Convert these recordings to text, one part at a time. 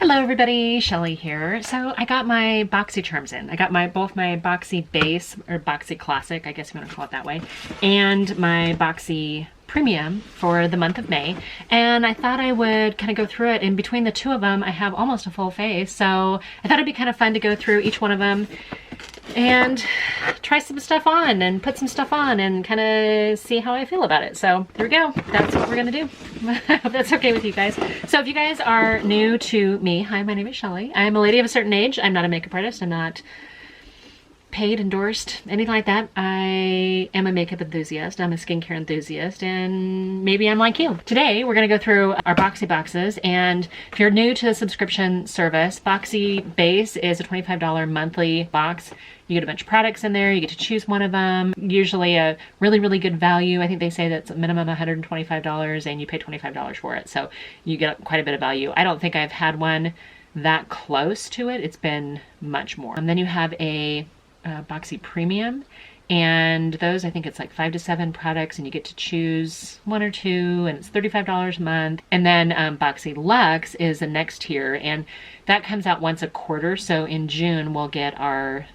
Hello everybody, Shelly here. So I got my BoxyCharms in. I got both my Boxy Base, or Boxy Classic, I guess you want to call it that way, and my Boxy Premium for the month of May. And I thought I would kind of go through it. In between the two of them, I have almost a full face. So I thought it'd be kind of fun to go through each one of them and try some stuff on and put some stuff on and kind of see how I feel about it. So here we go. That's what we're gonna do. I hope that's okay with you guys. So if you guys are new to me, hi, my name is Shelly. I am a lady of a certain age. I'm not a makeup artist. I'm not paid, endorsed, anything like that. I am a makeup enthusiast. I'm a skincare enthusiast, and maybe I'm like you. Today, we're gonna go through our Boxy boxes, and if you're new to the subscription service, Boxy Base is a $25 monthly box. You get a bunch of products in there, you get to choose one of them, usually a really, really good value. I think they say that's a minimum $125 and you pay $25 for it. So you get quite a bit of value. I don't think I've had one that close to it. It's been much more. And then you have a Boxy Premium, and those, I think it's like 5 to 7 products and you get to choose one or two, and it's $35 a month. And then Boxy Luxe is the next tier, and that comes out once a quarter. So in June we'll get our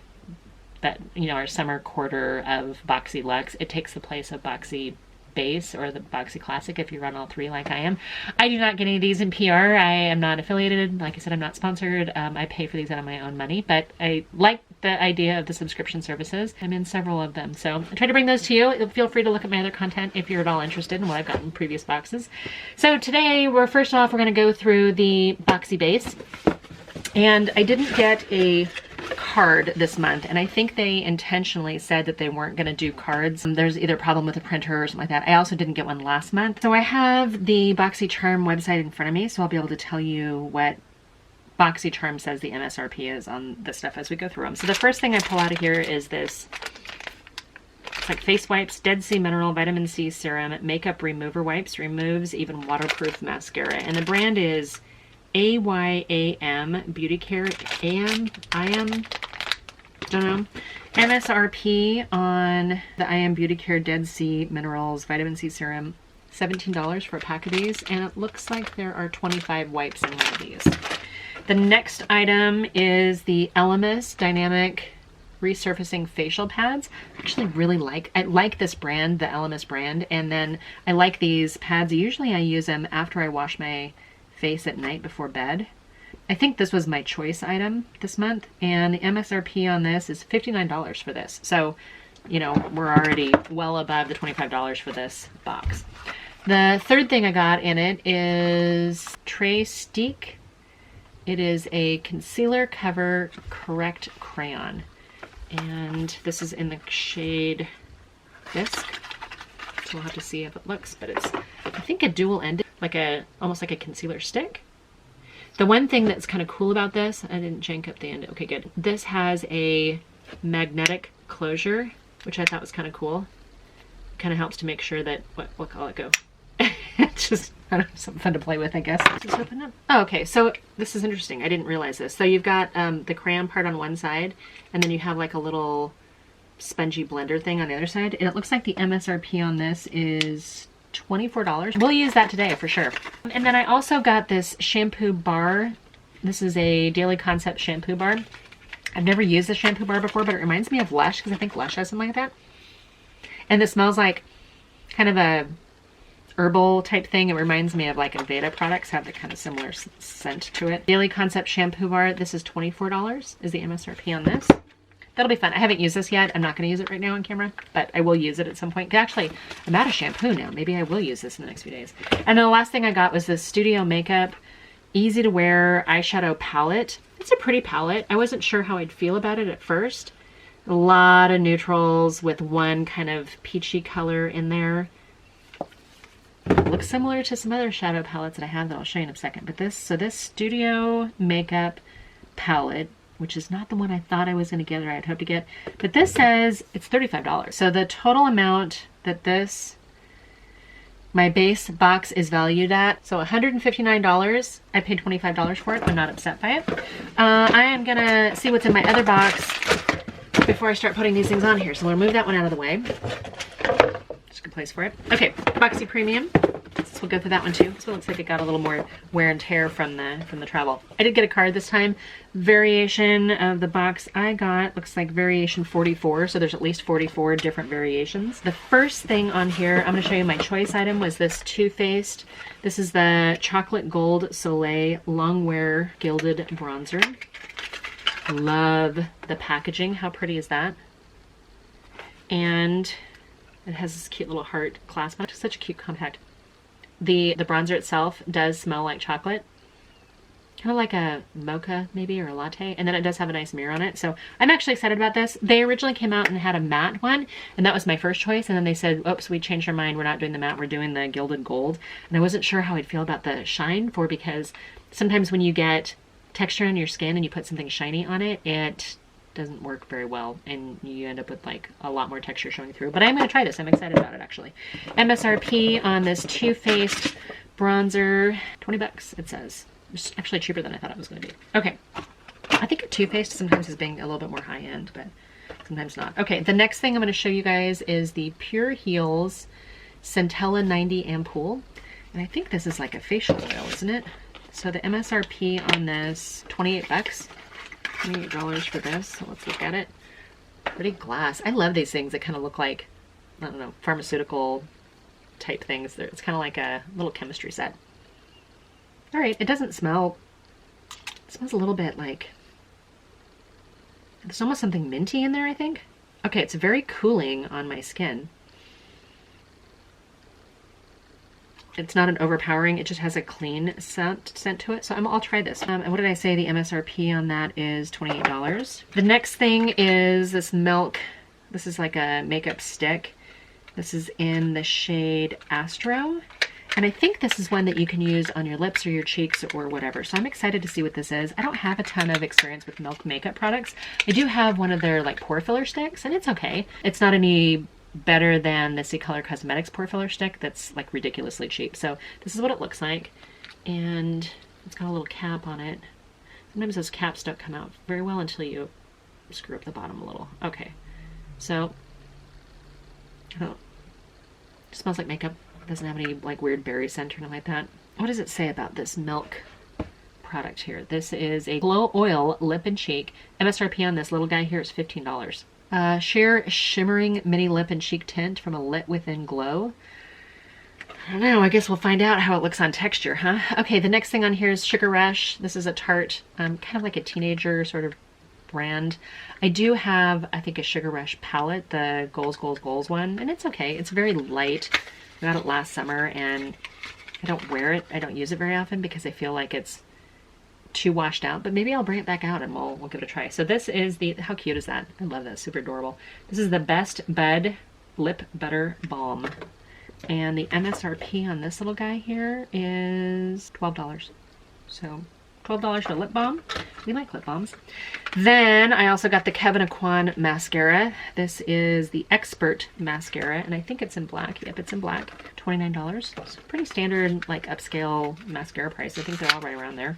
summer quarter of Boxy Luxe. It takes the place of Boxy Base or the Boxy Classic if you run all three like I am. I do not get any of these in PR. I am not affiliated. Like I said, I'm not sponsored. I pay for these out of my own money, but I like the idea of the subscription services. I'm in several of them, so I try to bring those to you. Feel free to look at my other content if you're at all interested in what I've got in previous boxes. So today, first off, we're going to go through the Boxy Base, and I didn't get a card this month, and I think they intentionally said that they weren't going to do cards. There's either a problem with the printer or something like that. I also didn't get one last month. So I have the BoxyCharm website in front of me, so I'll be able to tell you what BoxyCharm says the MSRP is on this stuff as we go through them. So the first thing I pull out of here is this. It's like face wipes, Dead Sea Mineral Vitamin C Serum, Makeup Remover Wipes, removes even waterproof mascara. And the brand is AYAM Beauty Care. IM, don't know. MSRP on the IM Beauty Care Dead Sea Minerals Vitamin C Serum, $17 for a pack of these, and it looks like there are 25 wipes in one of these. The next item is the Elemis Dynamic Resurfacing Facial Pads. I like this brand, the Elemis brand, and then I like these pads. Usually I use them after I wash my face at night before bed. I think this was my choice item this month, and the MSRP on this is $59 for this. So, you know, we're already well above the $25 for this box. The third thing I got in it is Tray Steak. It is a concealer cover correct crayon, and this is in the shade Bisque. So we'll have to see if it looks, but it's, I think, a dual-ended, almost like a concealer stick. The one thing that's kind of cool about this, I didn't jank up the end. Okay, good. This has a magnetic closure, which I thought was kind of cool. Kind of helps to make sure that, what call it go? It's just, I don't know, something fun to play with, I guess. Just open up. Oh, okay, so this is interesting. I didn't realize this. So you've got the crayon part on one side, and then you have like a little spongy blender thing on the other side. And it looks like the MSRP on this is $24. We'll use that today for sure. And then I also got this shampoo bar. This is a Daily Concept shampoo bar. I've never used this shampoo bar before, but it reminds me of Lush, because I think Lush has something like that. And this smells like kind of a herbal type thing. It reminds me of like Aveda products, have the kind of similar scent to it. Daily Concept shampoo bar. This is $24 is the MSRP on this. That'll be fun. I haven't used this yet. I'm not going to use it right now on camera, but I will use it at some point. Actually, I'm out of shampoo now. Maybe I will use this in the next few days. And then the last thing I got was this Studio Makeup Easy to Wear Eyeshadow Palette. It's a pretty palette. I wasn't sure how I'd feel about it at first. A lot of neutrals with one kind of peachy color in there. It looks similar to some other shadow palettes that I have that I'll show you in a second. But this Studio Makeup palette, which is not the one I thought I was going to get or I'd hoped to get, but this says it's $35. So the total amount that my base box is valued at, so $159. I paid $25 for it. I'm not upset by it. I am going to see what's in my other box before I start putting these things on here. So I'm going to move that one out of the way. Just a good place for it. Okay, Boxy Premium. This will go through that one too. This one looks like it got a little more wear and tear from the travel. I did get a card this time. Variation of the box I got looks like variation 44, so there's at least 44 different variations. The first thing on here, I'm going to show you my choice item, was this Too Faced. This is the Chocolate Gold Soleil Longwear Gilded Bronzer. Love the packaging. How pretty is that? And it has this cute little heart clasp. Such a cute compact. The bronzer itself does smell like chocolate. Kind of like a mocha maybe, or a latte. And then it does have a nice mirror on it. So I'm actually excited about this. They originally came out and had a matte one, and that was my first choice. And then they said, oops, we changed our mind. We're not doing the matte. We're doing the gilded gold. And I wasn't sure how I'd feel about the shine because sometimes when you get texture on your skin and you put something shiny on it, it doesn't work very well and you end up with like a lot more texture showing through. But I'm going to try this. I'm excited about it actually. MSRP on this Too Faced bronzer, 20 bucks it says. It's actually cheaper than I thought it was going to be. Okay. I think Too Faced sometimes is being a little bit more high end, but sometimes not. Okay, the next thing I'm going to show you guys is the Pure Heals Centella 90 Ampoule. And I think this is like a facial oil, isn't it? So the MSRP on this, 28 bucks, $28 for this. So let's look at it. Pretty glass. I love these things that kind of look like, I don't know, pharmaceutical type things. It's kind of like a little chemistry set. All right, it doesn't smell, it smells a little bit like, there's almost something minty in there, I think. Okay, it's very cooling on my skin. It's not an overpowering, it just has a clean scent to it. So I'll try this. And what did I say? The MSRP on that is $28. The next thing is this Milk. This is like a makeup stick. This is in the shade Astro. And I think this is one that you can use on your lips or your cheeks or whatever. So I'm excited to see what this is. I don't have a ton of experience with Milk makeup products. I do have one of their like pore filler sticks, and it's okay. It's not any better than the C-Color Cosmetics pore filler stick that's like ridiculously cheap. So this is what it looks like, and it's got a little cap on it. Sometimes those caps don't come out very well until you screw up the bottom a little. Okay, so it smells like makeup. It doesn't have any like weird berry scent or anything like that. What does it say about this Milk product here? This is a Glow Oil Lip and Cheek. MSRP on this little guy here is $15. Sheer Shimmering Mini Lip and Cheek Tint from a Lit Within Glow. I don't know, I guess we'll find out how it looks on texture, huh? Okay, the next thing on here is Sugar Rush. This is a Tarte, kind of like a teenager sort of brand. I do have, I think, a Sugar Rush palette, the Goals, Goals, Goals one, and it's okay. It's very light. I got it last summer, and I don't wear it. I don't use it very often because I feel like it's too washed out, but maybe I'll bring it back out and we'll give it a try. So this is the, how cute is that? I love that, super adorable. This is the Best Bud Lip Butter Balm, and the MSRP on this little guy here is $12. So $12 for lip balm. We like lip balms. Then I also got the Kevyn Aucoin mascara. This is the Expert mascara, and I think it's in black. Yep, it's in black. $29. So pretty standard, like upscale mascara price. I think they're all right around there.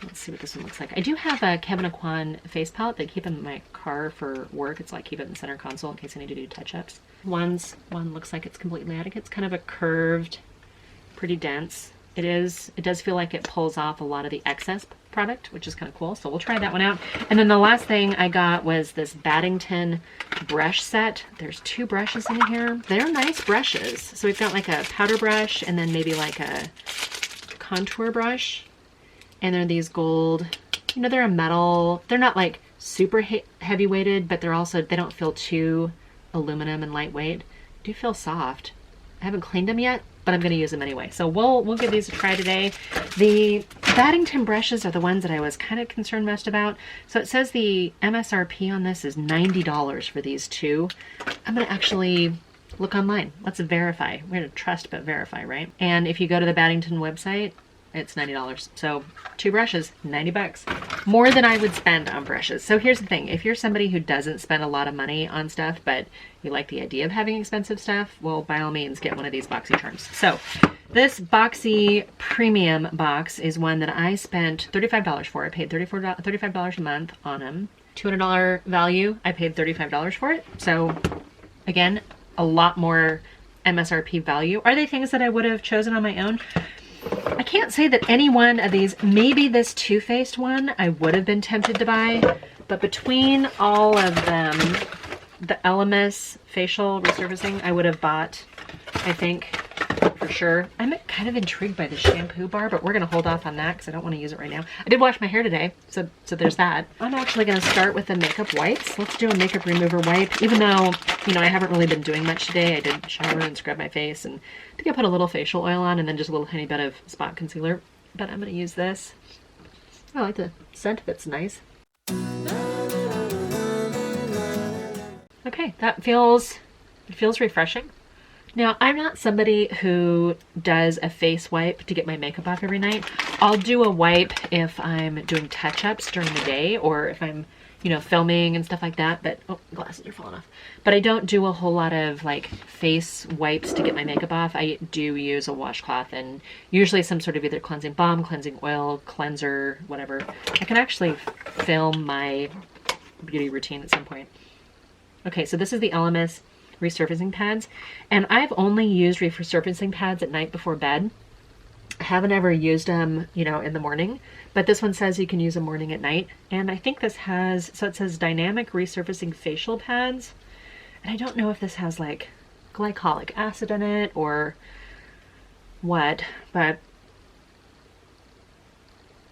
Let's see what this one looks like. I do have a Kevyn Aucoin face palette that I keep in my car for work. It's like keep it in the center console in case I need to do touch-ups. One looks like it's completely matte. It's kind of a curved, pretty dense. It does feel like it pulls off a lot of the excess product, which is kind of cool. So we'll try that one out. And then the last thing I got was this Baddington brush set. There's 2 brushes in here. They're nice brushes. So we've got like a powder brush and then maybe like a contour brush. And they're these gold, you know, they're a metal. They're not like super heavy weighted, but they're also, they don't feel too aluminum and lightweight. They do feel soft. I haven't cleaned them yet, but I'm going to use them anyway. So we'll give these a try today. The Baddington brushes are the ones that I was kind of concerned most about. So it says the MSRP on this is $90 for these 2. I'm going to actually look online. Let's verify. We're going to trust but verify, right? And if you go to the Baddington website, it's $90. So 2 brushes, 90 bucks. More than I would spend on brushes. So here's the thing. If you're somebody who doesn't spend a lot of money on stuff, but you like the idea of having expensive stuff, well, by all means, get one of these BoxyCharms. So this Boxy Premium box is one that I spent $35 for. I paid $35 a month on them. $200 value. I paid $35 for it. So again, a lot more MSRP value. Are they things that I would have chosen on my own? I can't say that any one of these, maybe this Too Faced one, I would have been tempted to buy, but between all of them, the Elemis facial resurfacing, I would have bought, I think, for sure. I'm kind of intrigued by the shampoo bar, but we're going to hold off on that because I don't want to use it right now. I did wash my hair today, so there's that. I'm actually going to start with the makeup wipes. Let's do a makeup remover wipe, even though, you know, I haven't really been doing much today. I did shower and scrub my face, and I think I put a little facial oil on and then just a little tiny bit of spot concealer. But I'm going to use this. I like the scent. That's nice. Okay, it feels refreshing. Now, I'm not somebody who does a face wipe to get my makeup off every night. I'll do a wipe if I'm doing touch-ups during the day or if I'm, you know, filming and stuff like that. But, oh, glasses are falling off. But I don't do a whole lot of, like, face wipes to get my makeup off. I do use a washcloth and usually some sort of either cleansing balm, cleansing oil, cleanser, whatever. I can actually film my beauty routine at some point. Okay, so this is the Elemis resurfacing pads, and I've only used resurfacing pads at night before bed. I haven't ever used them, you know, in the morning, but this one says you can use them morning at night. And I think this has, so it says dynamic resurfacing facial pads, and I don't know if this has like glycolic acid in it or what, but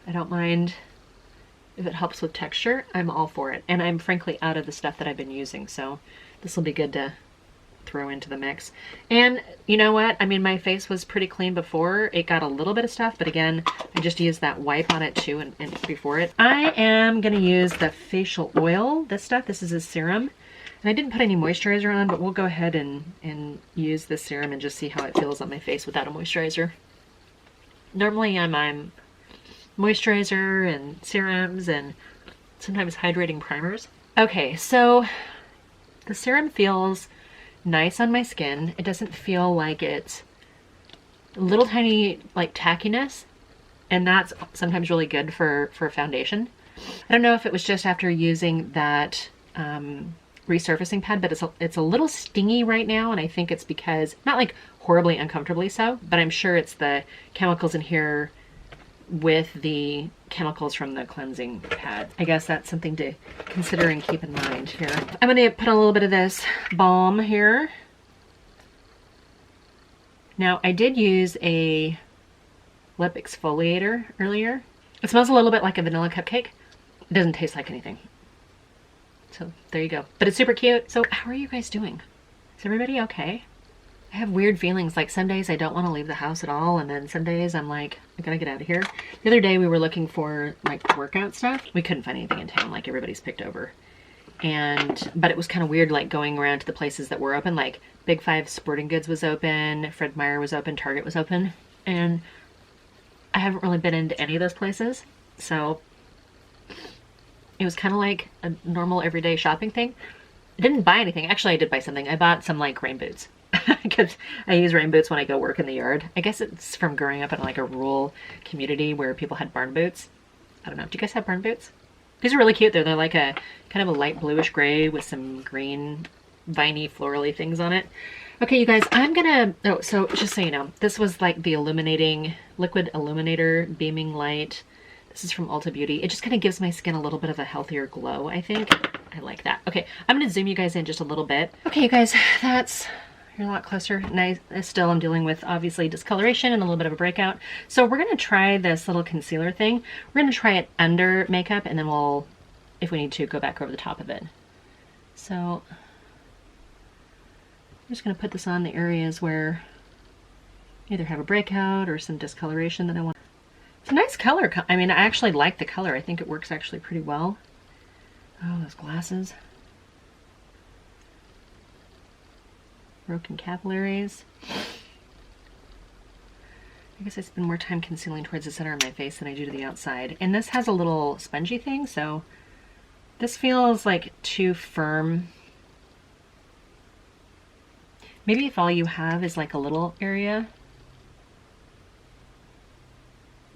I don't mind if it helps with texture. I'm all for it, and I'm frankly out of the stuff that I've been using, so this will be good to throw into the mix. And you know what? I mean, my face was pretty clean before. It got a little bit of stuff, but again, I just used that wipe on it too and before it. I am going to use the facial oil. This stuff, this is a serum. And I didn't put any moisturizer on, but we'll go ahead and use this serum and just see how it feels on my face without a moisturizer. Normally I'm on moisturizer and serums and sometimes hydrating primers. Okay, so the serum feels nice on my skin. It doesn't feel like it's a little tiny like tackiness, and that's sometimes really good for a foundation. I don't know if it was just after using that resurfacing pad, but it's a little stingy right now, and I think it's because, not like horribly uncomfortably so, but I'm sure it's the chemicals in here with the chemicals from the cleansing pad. I guess that's something to consider and keep in mind here. I'm going to put a little bit of this balm here. Now, I did use a lip exfoliator earlier. It smells a little bit like a vanilla cupcake. It doesn't taste like anything. So there you go. But it's super cute. So how are you guys doing? Is everybody okay? I have weird feelings, like some days I don't want to leave the house at all, and then some days I'm like, I gotta get out of here. The other day we were looking for like workout stuff. We couldn't find anything in town, like everybody's picked over. But it was kind of weird, like going around to the places that were open, like Big Five Sporting Goods was open, Fred Meyer was open, Target was open, and I haven't really been into any of those places. So it was kind of like a normal everyday shopping thing. I didn't buy anything. Actually, I did buy something. I bought some like rain boots. Because I use rain boots when I go work in the yard. I guess it's from growing up in like a rural community where people had barn boots. I don't know. Do you guys have barn boots? These are really cute. They're like a kind of a light bluish gray with some green viney florally things on it. Okay, you guys, I'm gonna, oh, so just so you know, this was like the illuminating liquid illuminator beaming light. This is from Ulta Beauty. It just kind of gives my skin a little bit of a healthier glow, I think. I like that. Okay, I'm gonna zoom you guys in just a little bit. Okay, you guys, you're a lot closer. Nice. Still, I'm dealing with obviously discoloration and a little bit of a breakout. So we're going to try this little concealer thing. We're going to try it under makeup, and then we'll, if we need to, go back over the top of it. So I'm just going to put this on the areas where I either have a breakout or some discoloration that I want. It's a nice color. I mean, I actually like the color. I think it works actually pretty well. Oh, those glasses. Broken capillaries. I guess I spend more time concealing towards the center of my face than I do to the outside. And this has a little spongy thing, so this feels like too firm. Maybe if all you have is like a little area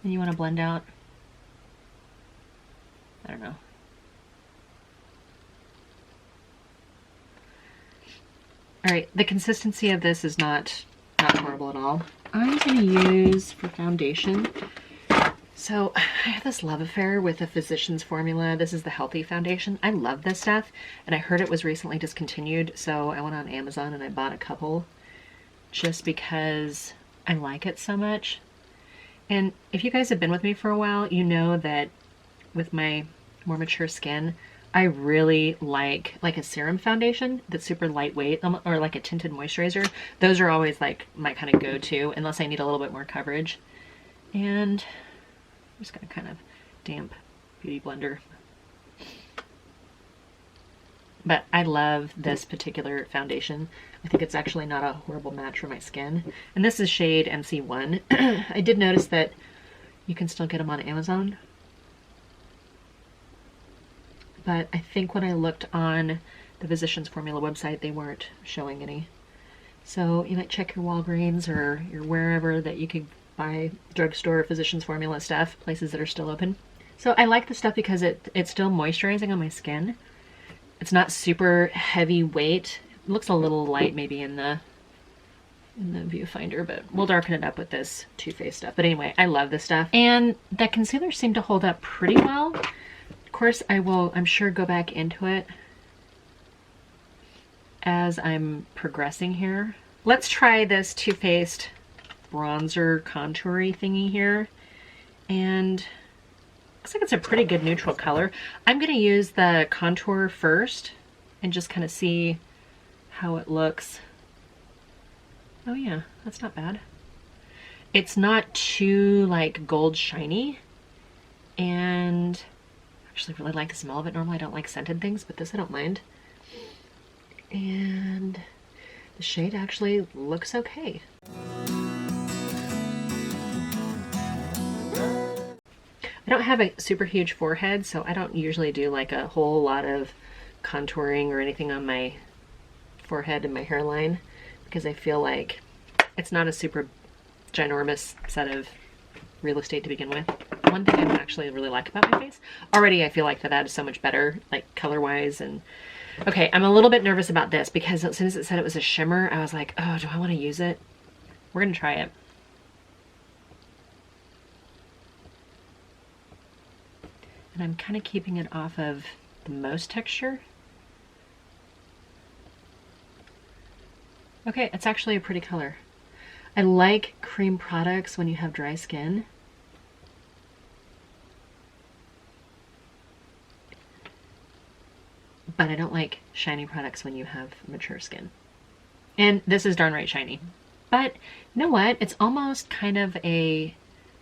and you want to blend out. I don't know. All right, the consistency of this is not horrible at all. I'm gonna use for foundation. So I have this love affair with the Physicians Formula. This is the Healthy Foundation. I love this stuff, and I heard it was recently discontinued, so I went on Amazon and I bought a couple just because I like it so much. And if you guys have been with me for a while, you know that with my more mature skin, I really like a serum foundation that's super lightweight, or like a tinted moisturizer. Those are always like my kind of go-to, unless I need a little bit more coverage. And I'm just gonna kind of damp beauty blender. But I love this particular foundation. I think it's actually not a horrible match for my skin. And this is shade MC1. I did notice that you can still get them on Amazon. But I think when I looked on the Physicians Formula website, they weren't showing any. So you might check your Walgreens or your wherever that you could buy drugstore Physicians Formula stuff, places that are still open. So I like the stuff because it's still moisturizing on my skin. It's not super heavy weight. It looks a little light maybe in the viewfinder, but we'll darken it up with this Too Faced stuff. But anyway, I love this stuff. And the concealer seemed to hold up pretty well. Of course, I will, I'm sure, go back into it as I'm progressing here. Let's try this Too Faced bronzer contoury thingy here. And looks like it's a pretty good neutral color. I'm going to use the contour first and just kind of see how it looks. Oh yeah, that's not bad. It's not too like gold shiny, and I actually really like the smell of it. Normally I don't like scented things, but this I don't mind. And the shade actually looks okay. I don't have a super huge forehead, so I don't usually do like a whole lot of contouring or anything on my forehead and my hairline, because I feel like it's not a super ginormous set of real estate to begin with. One thing I actually really like about my face, already I feel like that is so much better, like color-wise. And okay, I'm a little bit nervous about this because as soon as it said it was a shimmer, I was like, oh, do I want to use it? We're gonna try it. And I'm kind of keeping it off of the most texture. Okay, it's actually a pretty color. I like cream products when you have dry skin. But I don't like shiny products when you have mature skin. And this is darn right shiny. But you know what? It's almost kind of a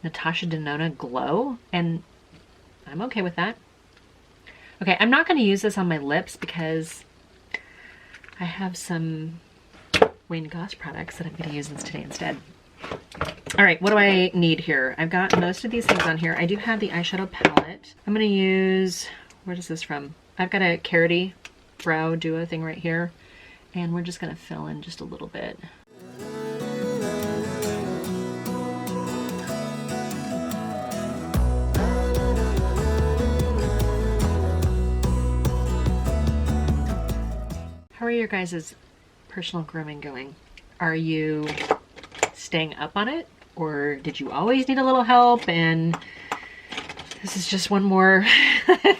Natasha Denona glow, and I'm okay with that. Okay, I'm not going to use this on my lips because I have some Wayne Goss products that I'm going to use today instead. All right, what do I need here? I've got most of these things on here. I do have the eyeshadow palette. I'm going to use, where is this from? I've got a Carity Brow Duo thing right here, and we're just going to fill in just a little bit. How are your guys' personal grooming going? Are you staying up on it, or did you always need a little help and this is just one more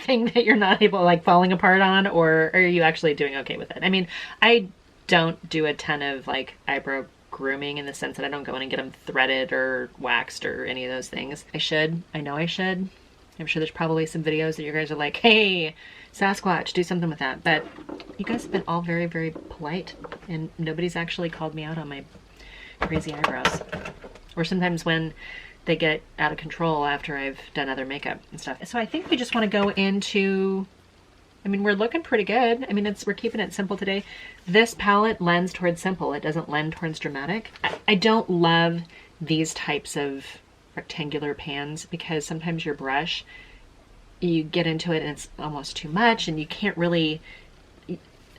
thing that you're not able, like, falling apart on, or are you actually doing okay with it? I mean, I don't do a ton of like eyebrow grooming in the sense that I don't go in and get them threaded or waxed or any of those things. I should. I know I should. I'm sure there's probably some videos that you guys are like, hey, Sasquatch, do something with that. But you guys have been all very, very polite, and nobody's actually called me out on my crazy eyebrows. Or sometimes when they get out of control after I've done other makeup and stuff. So I think we just want to go into, I mean, we're looking pretty good. I mean, we're keeping it simple today. This palette lends towards simple. It doesn't lend towards dramatic. I don't love these types of rectangular pans because sometimes your brush, you get into it and it's almost too much and you can't really,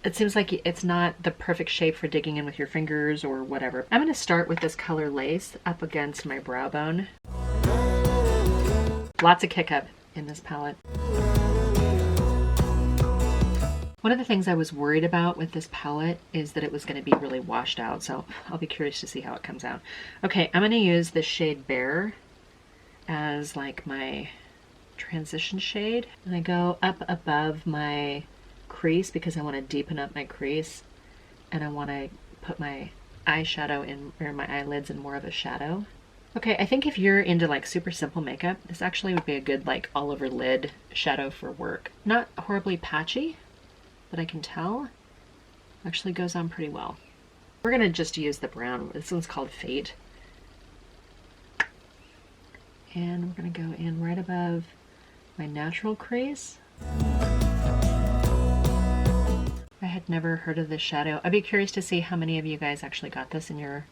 it seems like it's not the perfect shape for digging in with your fingers or whatever. I'm going to start with this color Lace up against my brow bone. Lots of kick up in this palette. One of the things I was worried about with this palette is that it was going to be really washed out, so I'll be curious to see how it comes out. Okay, I'm going to use the shade Bear as like my transition shade, and I go up above my crease because I want to deepen up my crease, and I want to put my eyeshadow in, or my eyelids in more of a shadow. Okay, I think if you're into like super simple makeup, this actually would be a good like all over lid shadow for work. Not horribly patchy, but I can tell actually goes on pretty well. We're gonna just use the brown. This one's called Fate. And we're gonna go in right above my natural crease. I had never heard of this shadow. I'd be curious to see how many of you guys actually got this in your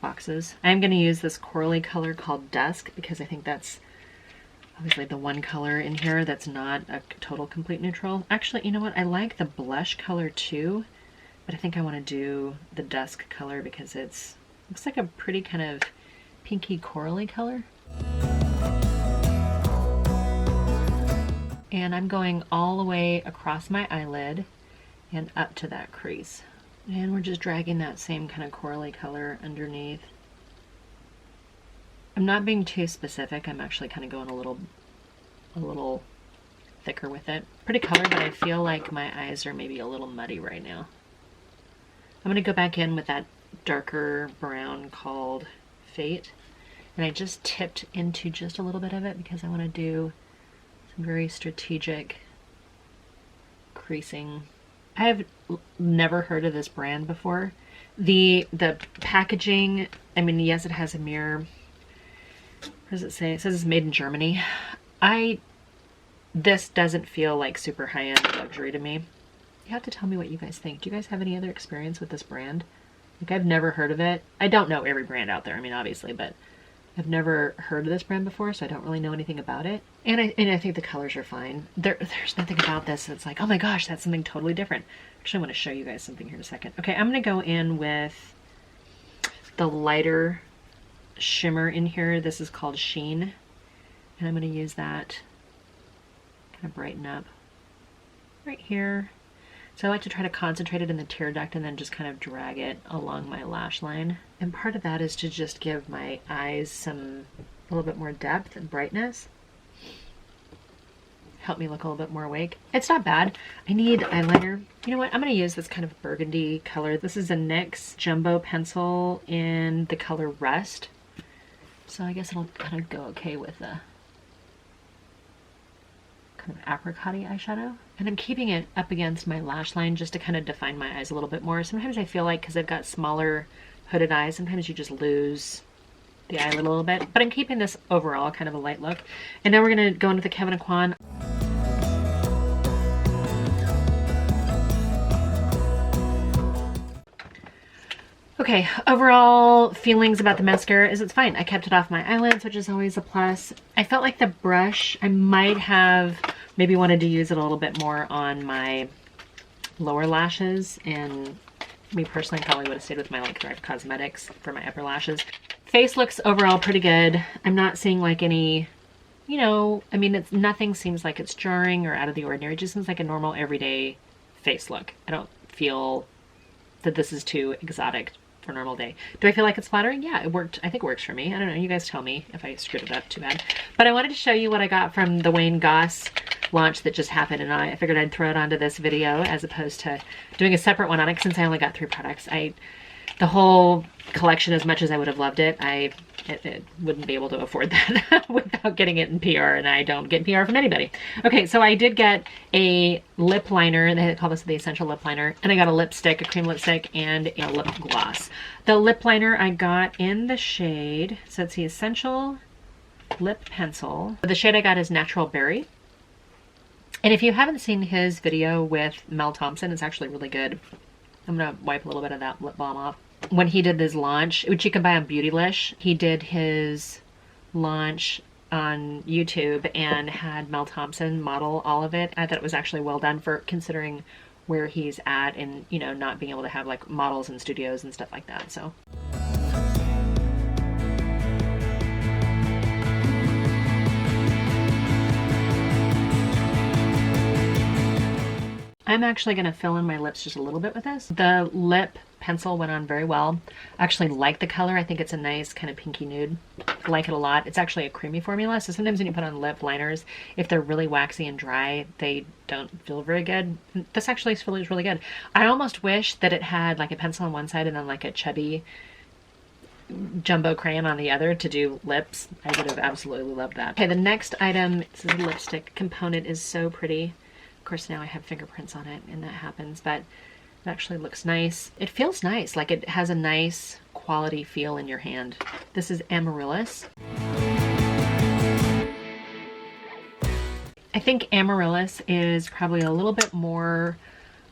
boxes. I'm gonna use this corally color called Dusk because I think that's obviously the one color in here that's not a total complete neutral. Actually, you know what? I like the blush color too, but I think I want to do the Dusk color because it's looks like a pretty kind of pinky corally color. And I'm going all the way across my eyelid and up to that crease. And we're just dragging that same kind of corally color underneath. I'm not being too specific. I'm actually kind of going a little thicker with it. Pretty color, but I feel like my eyes are maybe a little muddy right now. I'm gonna go back in with that darker brown called Fate. And I just tipped into just a little bit of it because I want to do some very strategic creasing. I have never heard of this brand before. The packaging, I mean, yes, it has a mirror. What does it say? It says it's made in Germany. This doesn't feel like super high-end luxury to me. You have to tell me what you guys think. Do you guys have any other experience with this brand? Like, I've never heard of it. I don't know every brand out there, I mean, obviously, but I've never heard of this brand before, so I don't really know anything about it. And I think the colors are fine. There's nothing about this that's like, oh my gosh, that's something totally different. Actually, I want to show you guys something here in a second. Okay, I'm going to go in with the lighter shimmer in here. This is called Sheen, and I'm going to use that kind of brighten up right here. So I like to try to concentrate it in the tear duct and then just kind of drag it along my lash line. And part of that is to just give my eyes a little bit more depth and brightness. Help me look a little bit more awake. It's not bad. I need eyeliner. You know what? I'm going to use this kind of burgundy color. This is a NYX Jumbo pencil in the color Rust. So I guess it'll kind of go okay with the kind of apricot-y eyeshadow. And I'm keeping it up against my lash line just to kind of define my eyes a little bit more. Sometimes I feel like because I've got smaller hooded eyes, sometimes you just lose the eyelid a little bit. But I'm keeping this overall kind of a light look. And now we're going to go into the Kevyn Aucoin. Okay, overall feelings about the mascara is it's fine. I kept it off my eyelids, which is always a plus. I felt like the brush, I might have maybe wanted to use it a little bit more on my lower lashes, and me personally probably would have stayed with my like Direct Cosmetics for my upper lashes. Face looks overall pretty good. I'm not seeing like any, you know, I mean, nothing seems like it's jarring or out of the ordinary. It just seems like a normal everyday face look. I don't feel that this is too exotic for a normal day. Do I feel like it's flattering? Yeah, it worked. I think it works for me. I don't know. You guys tell me if I screwed it up too bad. But I wanted to show you what I got from the Wayne Goss launch that just happened, and I figured I'd throw it onto this video as opposed to doing a separate one on it since I only got 3 products. The whole collection, as much as I would have loved it, it wouldn't be able to afford that without getting it in PR, and I don't get PR from anybody. Okay, so I did get a lip liner. They call this the Essential Lip Liner, and I got a lipstick, a cream lipstick, and a lip gloss. The lip liner I got in the shade, so it's the Essential Lip Pencil. The shade I got is Natural Berry. And if you haven't seen his video with Mel Thompson, it's actually really good. I'm gonna wipe a little bit of that lip balm off. When he did his launch, which you can buy on Beautylish, he did his launch on YouTube and had Mel Thompson model all of it. I thought it was actually well done for considering where he's at and, you know, not being able to have like models in studios and stuff like that. So I'm actually going to fill in my lips just a little bit with this. The lip pencil went on very well. I actually like the color. I think it's a nice kind of pinky nude. I like it a lot. It's actually a creamy formula, so sometimes when you put on lip liners, if they're really waxy and dry, they don't feel very good. This actually feels really good. I almost wish that it had like a pencil on one side and then like a chubby jumbo crayon on the other to do lips. I would have absolutely loved that. Okay, the next item, this is a lipstick component, is so pretty. Of course, now I have fingerprints on it and that happens, but it actually looks nice. It feels nice, like it has a nice quality feel in your hand. This is Amaryllis. I think Amaryllis is probably a little bit more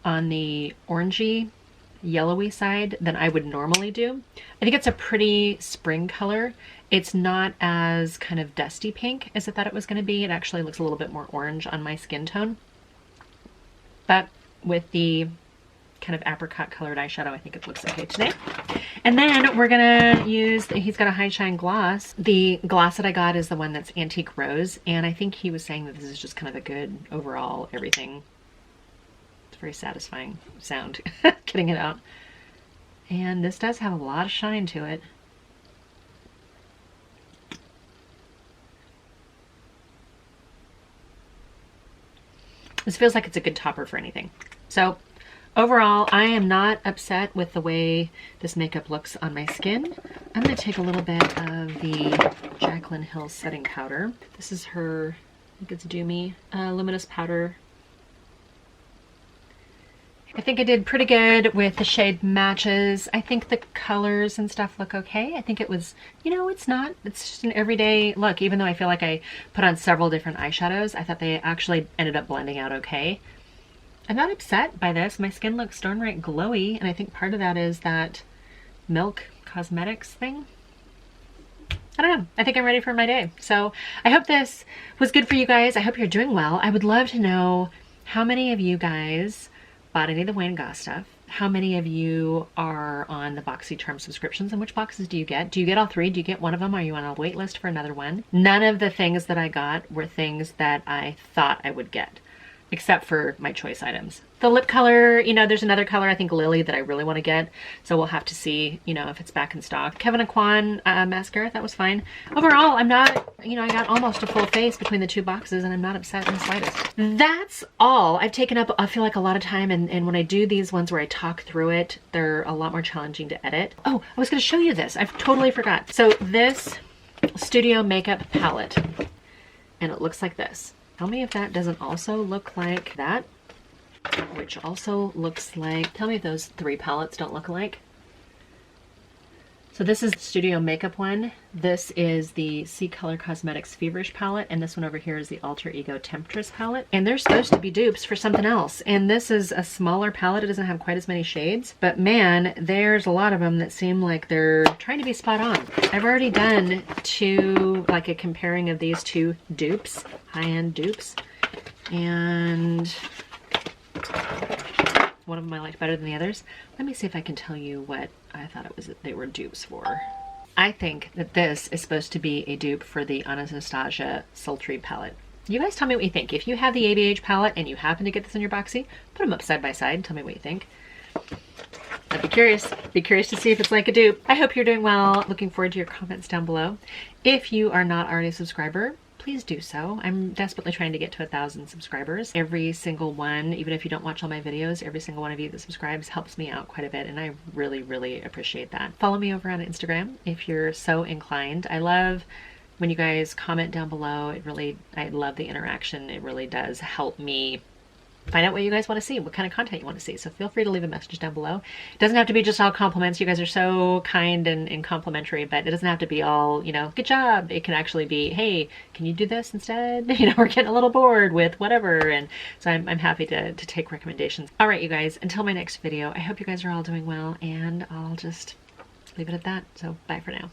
on the orangey, yellowy side than I would normally do. I think it's a pretty spring color. It's not as kind of dusty pink as I thought it was going to be. It actually looks a little bit more orange on my skin tone. But with the kind of apricot colored eyeshadow, I think it looks okay today. And then we're gonna use, he's got a high shine gloss. The gloss that I got is the one that's Antique Rose, and I think he was saying that this is just kind of a good overall everything. It's a very satisfying sound getting it out. And this does have a lot of shine to it. This feels like it's a good topper for anything. So overall, I am not upset with the way this makeup looks on my skin. I'm going to take a little bit of the Jaclyn Hill setting powder. This is her, I think it's Doomy luminous powder. I think I did pretty good with the shade matches. I think the colors and stuff look okay. I think it was, you know, it's just an everyday look. Even though I feel like I put on several different eyeshadows, I thought they actually ended up blending out okay. I'm not upset by this. My skin looks darn right glowy, and I think part of that is that Milk Cosmetics thing. I don't know. I think I'm ready for my day. So I hope this was good for you guys. I hope you're doing well. I would love to know how many of you guys bought any of the Wayne Goss stuff. How many of you are on the BoxyCharm subscriptions, and which boxes do you get? Do you get all three? Do you get one of them? Are you on a wait list for another one? None of the things that I got were things that I thought I would get, except for my choice items. The lip color, you know, there's another color, I think Lily, that I really want to get. So we'll have to see, you know, if it's back in stock. Kevin Aquan mascara, that was fine. Overall, I'm not, you know, I got almost a full face between the two boxes and I'm not upset in the slightest. That's all. I've taken up, I feel like, a lot of time, and when I do these ones where I talk through it, they're a lot more challenging to edit. Oh, I was going to show you this. I totally forgot. So this Studio Makeup palette, and it looks like this. Tell me if that doesn't also look like that, which also looks like, tell me if those three palettes don't look alike. So this is the Studio Makeup one. This is the C Color Cosmetics Feverish palette, and this one over here is the Alter Ego Temptress palette. And they're supposed to be dupes for something else. And this is a smaller palette. It doesn't have quite as many shades, but man, there's a lot of them that seem like they're trying to be spot on. I've already done like a comparing of these two dupes, high-end dupes, and one of them I liked better than the others. Let me see if I can tell you what I thought it was that they were dupes for. I think that this is supposed to be a dupe for the Anastasia Sultry palette. You guys tell me what you think. If you have the ABH palette and you happen to get this in your Boxy, put them up side by side. Tell me what you think. I'd be curious. Be curious to see if it's like a dupe. I hope you're doing well. Looking forward to your comments down below. If you are not already a subscriber, please do so. I'm desperately trying to get to 1,000 subscribers. Every single one, even if you don't watch all my videos, every single one of you that subscribes helps me out quite a bit, and I really, really appreciate that. Follow me over on Instagram if you're so inclined. I love when you guys comment down below. I love the interaction. It really does help me find out what you guys want to see, what kind of content you want to see. So feel free to leave a message down below. It doesn't have to be just all compliments. You guys are so kind and complimentary, but it doesn't have to be all, you know, good job. It can actually be, hey, can you do this instead? You know, we're getting a little bored with whatever. And so I'm happy to take recommendations. All right, you guys, until my next video, I hope you guys are all doing well, and I'll just leave it at that. So bye for now.